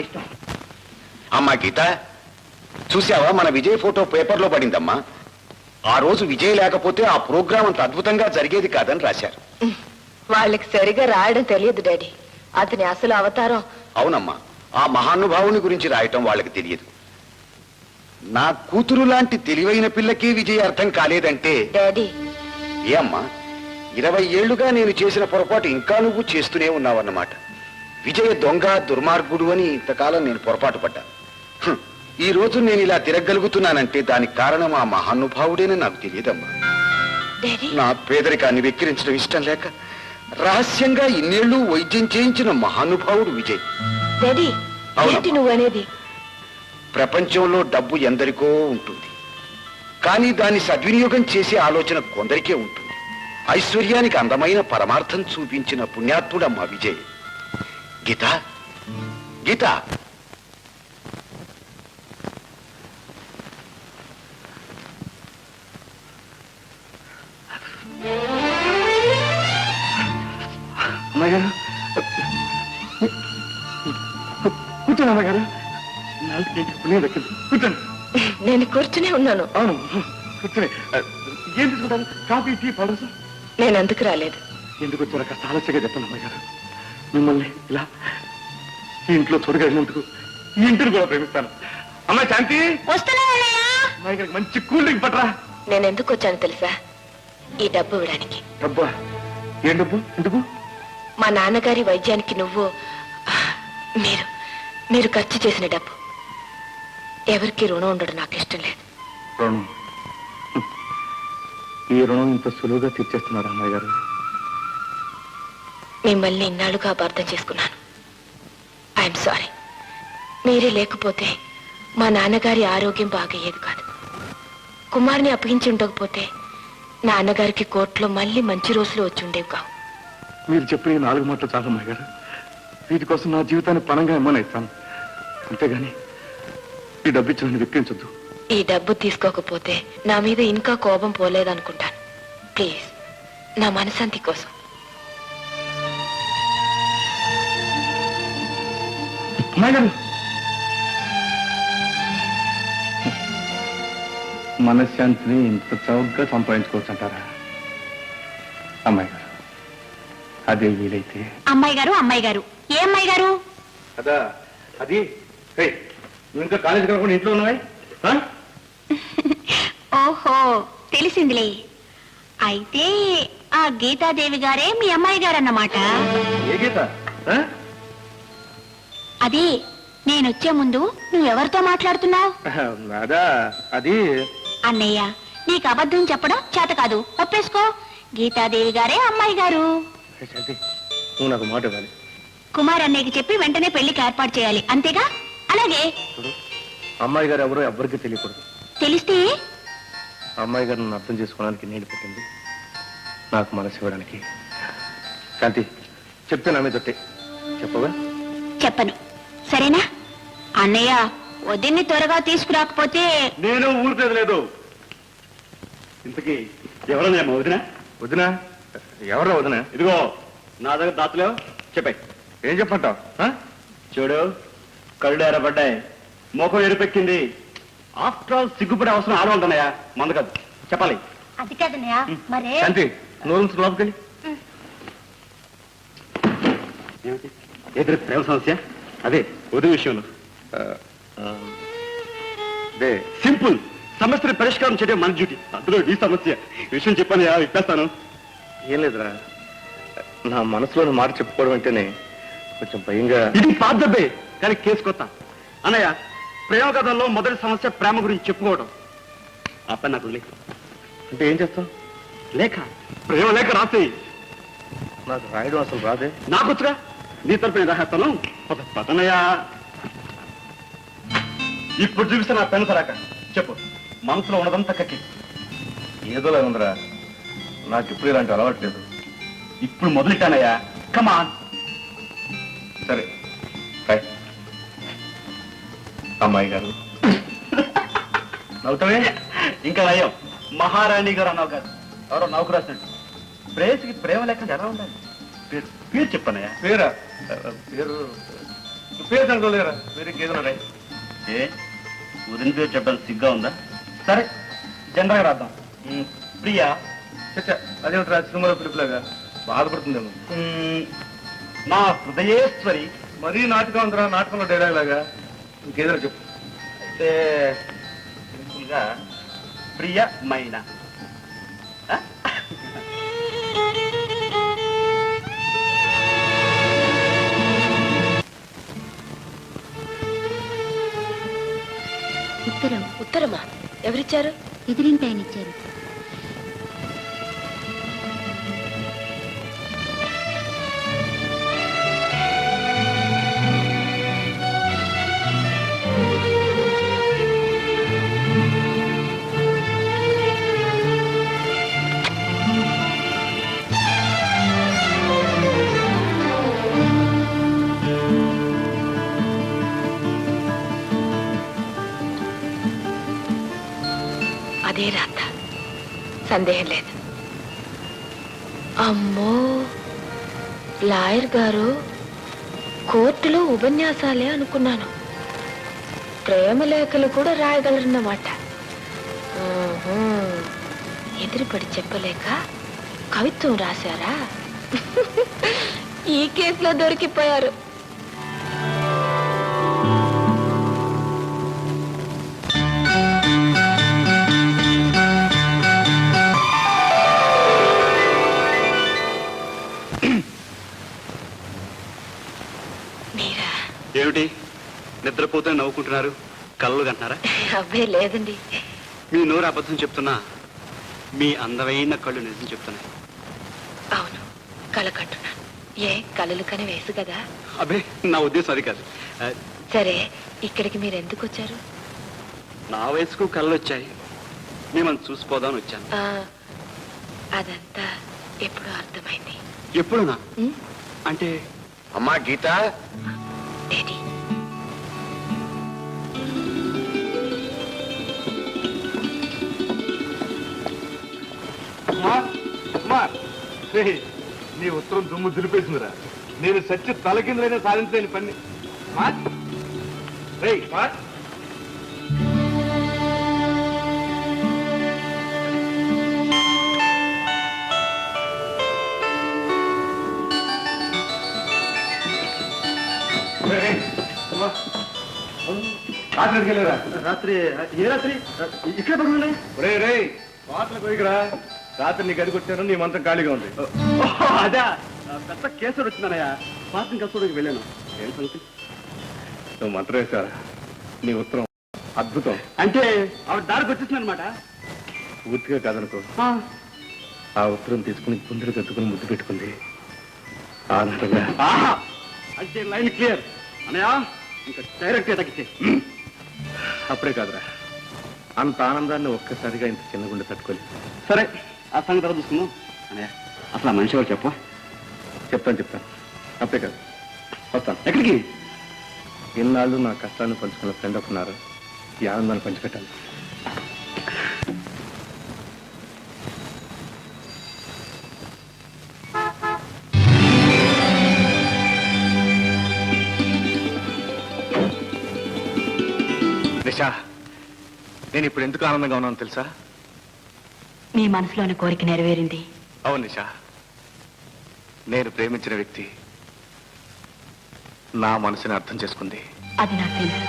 ఇష్టం. అమ్మా గీత, చూసావా మన విజయ్ ఫోటో పేపర్లో పడిందమ్మా. ఆ రోజు విజయ్ లేకపోతే ఆ ప్రోగ్రాం అంత అద్భుతంగా జరిగేది కాదని రాశారు. వాళ్ళకి సరిగా రాయడం తెలియదు డాడీ. అతని అసలు అవతారం. అవునమ్మా, ఆ మహానుభావుని గురించి రాయటం వాళ్ళకి తెలియదు. నా కూతురు లాంటి తెలివైన పిల్లకి విజయ్ అర్థం కాలేదంటే డాడీ, ఏ అమ్మా, 20 ఏళ్లుగా నేను చేసిన పొరపాటు ఇంకా నువ్వు చేస్తూనే ఉన్నావన్నమాట. విజయ దొంగ దుర్మార్గుడు అని ఇంతకాలం నేను పొరపాటు పడ్డా. ఈ రోజు నేను ఇలా తిరగలుగుతున్నానంటే దానికి కారణం ఆ మహానుభావుడేనని నాకు తెలియదమ్మా. నా పేదరికాన్ని వెక్కిరించడం ఇష్టం లేక రహస్యంగా ఇన్నేళ్లు వైద్యం చేయించిన మహానుభావుడు విజయ్. నువ్వనేది? ప్రపంచంలో డబ్బు ఎందరికో ఉంటుంది, కానీ దాన్ని సద్వినియోగం చేసే ఆలోచన కొందరికే ఉంటుంది. ఐశ్వర్యానికి అందమైన పరమార్థం చూపించిన పుణ్యాత్ముడమ్మా విజయ్. గీత, గీత, అమ్మగారు కూర్చోండి. అమ్మగారు కూర్చోండి. నేను కూర్చునే ఉన్నాను. అవును, కూర్చొని ఏం తీసుకుంటారు? Coffee, tea, powder? నేను ఎందుకు రాలేదు. ఎందుకు వచ్చారో కాస్త ఆలస్యంగా చెప్పండి అమ్మగారు. మిమ్మల్ని ఇలా ఇంట్లో చూడగలిగినందుకు ఈ ఇంటిని కూడా ప్రేమిస్తాను. అమ్మాయి శాంతి, అమ్మాయి గారికి మంచి కూల్ డ్రింక్ పట్టరా. నేను ఎందుకు వచ్చాను తెలుసా? ఈ డబ్బు ఇవ్వడానికి. డబ్బా? ఏం డబ్బు? ఎందుకు? మా నాన్నగారి వైద్యానికి మీరు ఖర్చు చేసిన డబ్బు. ఎవరికి రుణం ఉండడం నాకు ఇష్టం లేదు. రుణం? ఈ రుణం ఇంత సులువుగా తీర్చేస్తున్నారు అమ్మాయి గారు. మిమ్మల్ని ఇన్నాళ్ళుగా అపార్థం చేసుకున్నాను. I'm sorry. మీరే లేకపోతే మా నాన్నగారి ఆరోగ్యం బాగయ్యేది కాదు. కుమార్ని అప్పగించి ఉండకపోతే నాన్నగారికి కోర్టులో మళ్ళీ మంచి రోజులు వచ్చి ఉండేవి కావు. మీరు చెప్పిన 4 మాటలు చాలు అమ్మాయి గారు. వీటి కోసం నా జీవితాన్ని పణంగా ఇమ్మని ఇస్తాను, అంతేగాని ఈ డబ్బు ఇచ్చి నన్ను విక్రించొద్దు. ఈ డబ్బు తీసుకోకపోతే నా మీద ఇంకా కోపం పోలేదనుకుంటాను. ప్లీజ్, నా మనశాంతి కోసం. అమ్మాయి గారు, మనశ్శాంతిని ఇంత చౌకగా సంపాదించుకోవచ్చు అంటారా? అమ్మాయి గారు, అదే వీలైతే. అమ్మాయి గారు, అమ్మాయి గారు, ఏ అమ్మాయి గారు? అదా, అది నువ్వు ఇంకా కాలేజీ కాకుండా ఇంట్లో ఉన్నావే? ఓహో, తెలిసిందిలే. అయితే ఆ గీతాదేవి గారే మీ అమ్మాయి గారు అన్నమాట. ఏ గీత? అది నేనొచ్చే ముందు నువ్వెవరితో మాట్లాడుతున్నావు? అదా, అది అన్నయ్య, నీకు అబద్ధం చెప్పడం చేత కాదు, ఒప్పేసుకో. గీతాదేవి గారే అమ్మాయి గారు. నువ్వు నాకు మాట ఇవ్వాలి. కుమార్ అన్నయ్యకి చెప్పి వెంటనే పెళ్లికి ఏర్పాటు చేయాలి, అంతేగా? అలాగే. అమ్మాయి గారు ఎవరో ఎవ్వరికీ తెలియకూడదు. తెలిస్తే? అమ్మాయి గారు నన్ను అర్థం చేసుకోవడానికి నీళ్ళు పెట్టింది, నాకు మనసు ఇవ్వడానికి. శాంతి, చెప్తే నా మీద తొట్టే. చెప్పవా? చెప్పను, సరేనా? అన్నయ్య, వదిన్ని త్వరగా తీసుకురాకపోతే నేను ఊరుకునేది లేదు. ఇంతకీ ఎవరన్నా వదినా? వదినా? ఎవరో వదినా? ఇదిగో నా దగ్గర దాతలేవు, చెప్పాయి. ఏం చెప్పంటావు? చూడు, కళ్ళు ఎర్రబడ్డాయి, ముఖం ఎరుపెక్కింది. ఆఫ్టర్ ఆల్ సిగ్గుపడే అవసరం ఆడవాళ్ళన్నాయా? మంద కాదు, చెప్పాలి. అది కాదన్నయ్య, మరే. శాంతి, నోరు లోపలికెళ్ళి. ఏమిటి? ఏదో ప్రేమ సమస్య? అదే వదిలి విషయంలో. అదే సింపుల్ సమస్యను పరిష్కారం చేయడం మన డ్యూటీ. అందులో ఈ సమస్య విషయం చెప్పాను, ఇప్పేస్తాను. ఏం లేదురా, నా మనసులోని మాట చెప్పుకోవడం అంటేనే కొంచెం భయంగా. ఇది పాత డబ్బే, కానీ కేసు కొత్త. అన్నయ్య, ప్రేమ కథల్లో మొదటి సమస్య ప్రేమ గురించి చెప్పుకోవడం. ఆ పని నాకు లేక. అంటే ఏం చేస్తాం? లేఖ, ప్రేమ లేఖ రాసేయి. నాకు రాయడం అసలు రాదే. నాకొచ్చుగా, నీ తరపున రాస్తాను. ఒక పతనయ్యా, ఇప్పుడు చూపిస్తే నా పెన్ సరాక చెప్పు, మనసులో ఉన్నదంతా కక్కి. ఏదోలా ఉందిరా, నాకు ఇప్పుడు ఇలాంటి అలవాటు లేదు. ఇప్పుడు మొదలెట్టానయ్యా, కమాన్. సరే, అమ్మాయి గారు. నవ్వుతావే? ఇంకా నయ్యం, మహారాణి గారు అన్నావు కాదు, ఎవరో నౌకు రాసినట్టు. ప్రేయసికి ప్రేమ లేకుండా ఎలా ఉండాలి? పేరు చెప్పనయ్యా. పేరు పేరు సంగలేరా వేరే గేదెలు ఏ ఉదయం పేరు చెప్పడం సిగ్గా ఉందా? సరే జనరల్గా రాద్దాం. ప్రియా అదేమిటి సినిమాలో పిలుపులాగా బాధపడుతుందేమో. నా హృదయేశ్వరి మరీ నాటకం ఉందిరా, నాటకంలో డైలాగ్ లాగా. ఇంకేదో చెప్పు. అయితే సింపుల్గా ప్రియమైన. ఉత్తరం ఉత్తరమా? ఎవరిచ్చారు? ఎదిరింటి ఆయన ఇచ్చారు. అదే రాత, సందేహం లేదు. అమ్మో, లాయర్ గారు కోర్టులో ఉపన్యాసాలే అనుకున్నాను. ప్రేమ లేఖలు కూడా రాయగలరన్నమాట. ఎదురుపడి చెప్పలేక కవిత్వం రాశారా? ఈ కేసులో దొరికిపోయారు. ఏమిటి నిద్రపోతే నవ్వుకుంటున్నారు? కళ్ళు కంటున్నారా? అబ్బే లేదండి. మీ నోరు అబద్ధం చెప్తున్నా, మీ అందమైన కళ్ళు నిజం చెప్తున్నాయి. అవును, కళ కంటున్నాను. ఏ కళలు కని వేసు కదా. అబ్బే నా ఉద్దేశం అది కాదు. సరే, ఇక్కడికి మీరు ఎందుకు వచ్చారు? నా వయసుకు కళ్ళు వచ్చాయి, మిమ్మల్ని చూసిపోదామని వచ్చాను. అదంతా ఎప్పుడో అర్థమైంది. ఎప్పుడునా? ఉమ్, అంటే అమ్మా గీత, డాడీ. నీ ఉత్తరం దుమ్ము దులిపేసిందిరా. నేను సచ్చి తలకిందులైనా సాధించలేని పని. రాత్రి అడిగలేరా? రాత్రి ఏ రాత్రి? ఇక్కడ పడుకున్నాయి. రే రే పాటలు పోయికరా. రాత్రి నీకు అడిగొచ్చాను, నీ మంత్రం ఖాళీగా ఉంది. అదే పెద్ద కేసులు వచ్చిందనయ్యా. పాత్రం కలుసుకోవడానికి వెళ్ళాను. ఏం సంగతి? నువ్వు మంత్రం వేసారా? నీ ఉత్తరం అద్భుతం. అంటే ఆవిడ దారికి వచ్చేసింది అనమాట. పూర్తిగా కాదనుకో. ఆ ఉత్తరం తీసుకుని గుండెలు కత్తుకుని ముద్దు పెట్టుకుంది. ఆనందంగా. అంటే లైన్ క్లియర్ అనయా. ఇంకా డైరెక్ట్ తగ్గితే అప్పుడే కాదురా, అంత ఆనందాన్ని ఒక్కసారిగా ఇంత చిన్న గుండె తట్టుకోలేదు. సరే, ఆ సంగతి తర్వాత చూసుకుందాం. అనయా, అసలు ఆ మనిషి వాళ్ళు చెప్ప. చెప్తాను. అప్పుడే కాదు, వస్తాను. ఎక్కడికి? ఇన్నాళ్ళు నా కష్టాన్ని పంచుకున్న ఫ్రెండ్ ఒకన్నారు. ఈ ఆనందాన్ని పంచిపెట్టాను. నిషా, నేను ఇప్పుడు ఎందుకు ఆనందంగా ఉన్నాను తెలుసా? మీ మనసులోని కోరిక నెరవేరింది. అవును నిషా, నేను ప్రేమించిన వ్యక్తి నా మనసుని అర్థం చేసుకుంది. అది నాకు తెలుసు.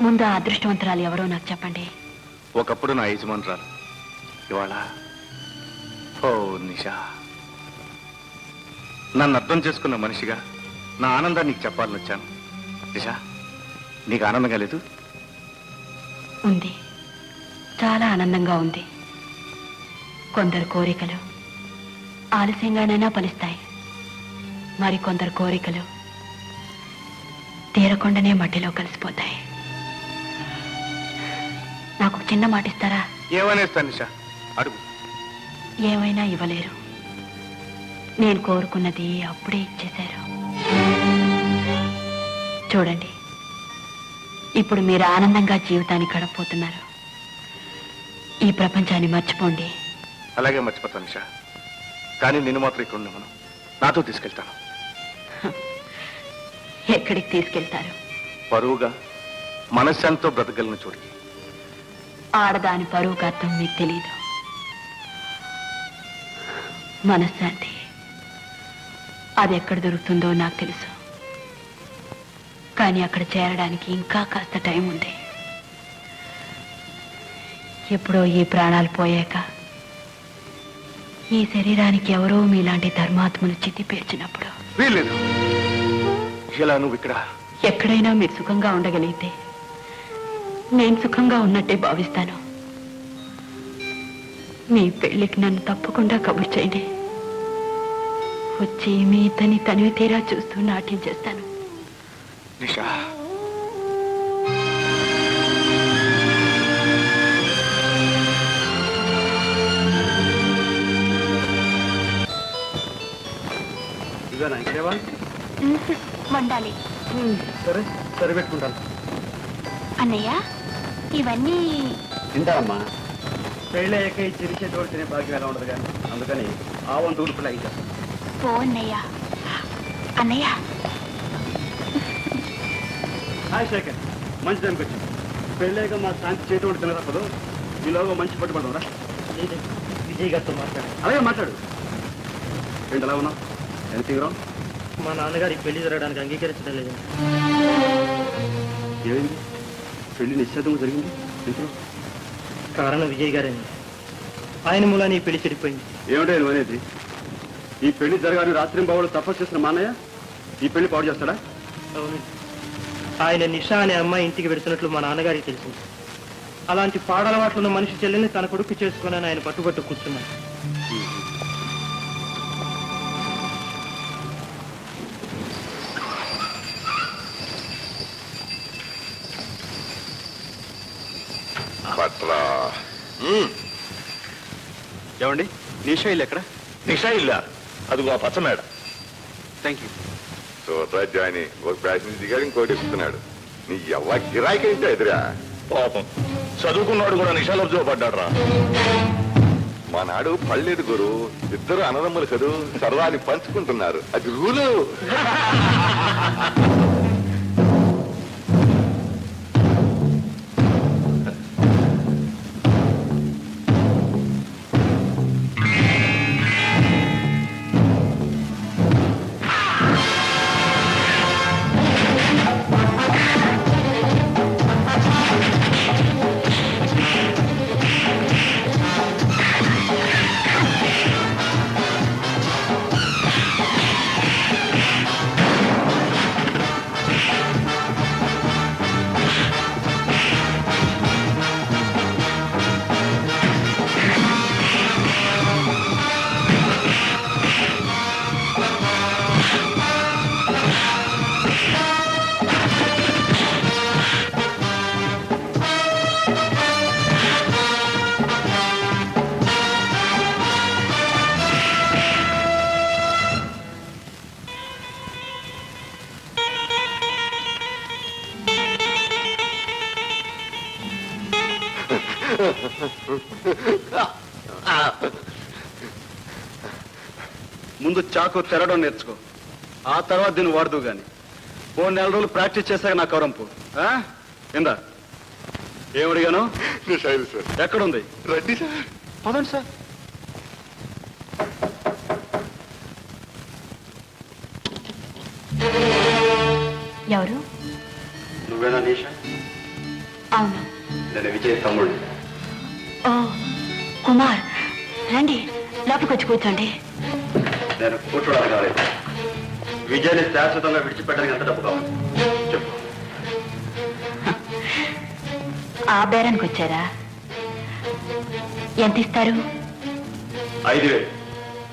ముందు ఆ అదృష్టవంతురాలు ఎవరో నాకు చెప్పండి. ఒకప్పుడు నా యజమానురాలు, ఇవాళ ఓ నిషా, నన్ను అర్థం చేసుకున్న మనిషిగా నా ఆనందాన్ని నీకు చెప్పాలని వచ్చాను. నిషా, నీకు ఆనందంగా లేదు? ఉంది, చాలా ఆనందంగా ఉంది. కొందరు కోరికలు ఆలస్యంగానైనా ఫలిస్తాయి. మరి కొందరు కోరికలు తీరకుండానే మట్టిలో కలిసిపోతాయి. నాకు ఒక చిన్న మాట ఇస్తారా? ఏమనేస్తాను నిషా, అడుగు. ఏమైనా ఇవ్వలేరు. నేను కోరుకున్నది అప్పుడే ఇచ్చేశారు. చూడండి, ఇప్పుడు మీరు ఆనందంగా జీవితాన్ని గడపబోతున్నారు. ఈ ప్రపంచాన్ని మర్చిపోండి. అలాగే మర్చిపోతాను నిషా, కానీ నిన్ను మాత్రం ఇక్కడ ఉండమను. నాతో తీసుకెళ్తాను. ఎక్కడికి తీసుకెళ్తారు? పరువుగా మనశ్శాంతితో బ్రతకగలను చూడి. ఆడదాని పరువుకు అర్థం మీకు తెలీదు. మనశ్శాంతి అది ఎక్కడ దొరుకుతుందో నాకు తెలుసు. కానీ అక్కడ చేరడానికి ఇంకా కాస్త టైం ఉంది. ఎప్పుడో ఈ ప్రాణాలు పోయాక ఈ శరీరానికి ఎవరో మీలాంటి ధర్మాత్మను చితి పేర్చినప్పుడు వీల్లేదు. ఇలా నువ్వు ఇక్కడ ఎక్కడైనా మీరు సుఖంగా ఉండగలిగితే నేను సుఖంగా ఉన్నట్టే భావిస్తాను. మీ పెళ్లికి నన్ను తప్పకుండా కబుర్ చేయండి. వచ్చి మీ ఇతని తనివి తీరా చూస్తూ నాట్యం చేస్తాను. నిషా, ఇదేనా ఇంకేవా? వండాలి. సరే సరే పెట్టుకుంటాను. అన్నయ్య, ఇవన్నీ తింటారమ్మా. పెళ్ళయ్యాక ఈ చిరిచేటోడు తినే భాగ్యం ఎలా ఉండదు కానీ అందుకని ఆ వంద ఉడుపులు అయితే. పో అన్నయ్య. అన్నయ్య, హాయ్ శేఖర్, మంచి దానికి వచ్చింది. పెళ్ళయ్యాక మా శాంతి చేతోడు తినరాపదు. ఈలోగా మంచి పట్టుబడడం రా. విజయ్ గారితో మాట్లాడాను. అలాగే మాట్లాడు. ఏంటి ఎలా ఉన్నావు? Anything wrong? మా నాన్నగారి పెళ్లి జరగడానికి అంగీకరించడం లేదు. ఏమైంది? పెళ్లి నిశ్చితంగా జరిగింది. ఎందుకు? కారణం విజయ్ గారండి. ఆయన మూలాన్ని ఈ పెళ్లి చెడిపోయింది. ఏమిటో నువ్వు అనేది? ఈ పెళ్లి జరగాలని రాత్రి బావులు తపస్సు చేసిన మా అన్నయ్య ఈ పెళ్లి పాడు చేస్తాడా? అవునండి. ఆయన నిషా అనే అమ్మాయి ఇంటికి వెడుతున్నట్లు మా నాన్నగారికి తెలిసింది. అలాంటి పాడలవాట్లున్న మనిషి చెల్లెల్ని తన కొడుకు చేసుకుని ఆయన పట్టుబట్టు కూర్చున్నాడు. ఏమండి, నిషా ఇల్లు ఎక్కడ? నిషా ఇల్లా? అదిగో ఆ పచ్చ మేడ. Thank you. సూత్రాజ్యాని ఒక ప్యాసింజర్ దిగాడు, ఇంకోటి ఎక్కుతున్నాడు. నీ ఎవ్వ గిరాకీ అయితే ఎదురా. పాపం చదువుకున్నాడు కూడా నిషాలో పడ్డాడు రా. మా నాడు పళ్ళేదు గురు, ఇద్దరు అన్నదమ్ములు కదూ, సరదాని పంచుకుంటున్నారు. అది రూలు. ముందు చాకు తెరడం నేర్చుకో, ఆ తర్వాత దీన్ని వాడుతూ గాని. 4 నెలల రోజులు ప్రాక్టీస్ చేశాక నా కవరంపు ఇందా. ఏమడిగాను? నిషా ఇల్లు సార్. ఎక్కడుంది? రండి సార్. పదండి సార్. ఎవరు? నువ్వేనా నిషా? అవును. నేను విజయ్ తమ్ముడు. ఓ కుమార్, రండి లోపలికి వచ్చి కూర్చోండి. నేను కూర్చోడానికి రాలేదు. విజయాన్ని శాశ్వతంగా విడిచిపెట్టడానికి ఎంత డబ్బు కావాలి చెప్పు. ఆ బేరానికి వచ్చారా? ఎంత ఇస్తారు? 5,000,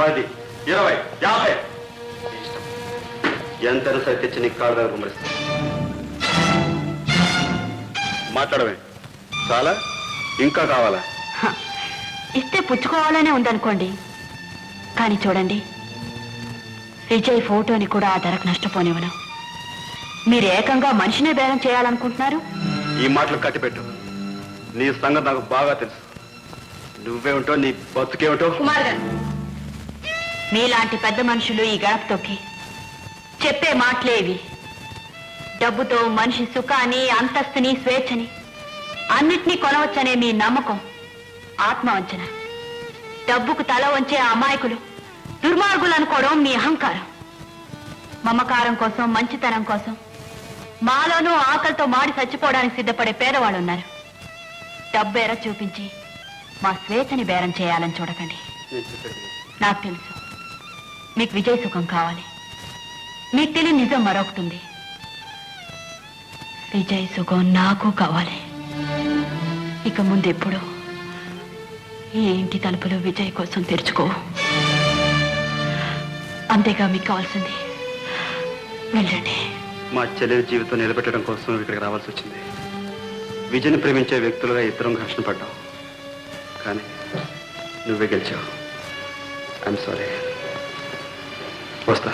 10, 20, 50 ఎంతైనా సరే తెచ్చి నీకు కాళ్ళ దగ్గర కుమరిస్తా. మాట్లాడమే చాలా? ఇంకా కావాలా? ఇస్తే పుచ్చుకోవాలనే ఉందనుకోండి. కానీ చూడండి, విజయ్ ఫోటోని కూడా ఆ ధరకు నష్టపోనివ్వను. మీరు ఏకంగా మనిషినే బేరం చేయాలనుకుంటున్నారు. ఈ మాటలు కట్టిపెట్టు. నీ సంగతి నాకు బాగా తెలుసు. నువ్వేమిటో, నీ బతుకేమిటో. కుమార్ గారు, మీలాంటి పెద్ద మనుషులు ఈ గడప తొక్కి చెప్పే మాటలేవి. డబ్బుతో మనిషి సుఖాన్ని, అంతస్తుని, స్వేచ్ఛని అన్నిటినీ కొనవచ్చనే మీ నమ్మకం ఆత్మవంచన. డబ్బుకు తల వంచే అమాయకులు దుర్మార్గులు అనుకోవడం మీ అహంకారం. మమకారం కోసం, మంచితనం కోసం మాలోనూ ఆకలితో మాడి చచ్చిపోవడానికి సిద్ధపడే పేదవాళ్ళు ఉన్నారు. డబ్బు ఎర చూపించి మా స్వేచ్ఛని బేరం చేయాలని చూడకండి. నాకు తెలుసు మీకు విజయ సుఖం కావాలి. మీకు తెలియని నిజం మరొకటుంది. విజయ సుఖం నాకు కావాలి. ఇక ముందెప్పుడు ఈ ఇంటి తలుపులు విజయ్ కోసం తెరుచుకో. అంతేగా మీకు కావాల్సింది. వెళ్ళండి. మా చెల్లెలి జీవితం నిలబెట్టడం కోసం ఇక్కడికి రావాల్సి వచ్చింది. విజయ్ని ప్రేమించే వ్యక్తులుగా ఇద్దరం ఘర్షణ పడ్డాం, కానీ నువ్వే గెలిచావు. I'm sorry. వస్తా.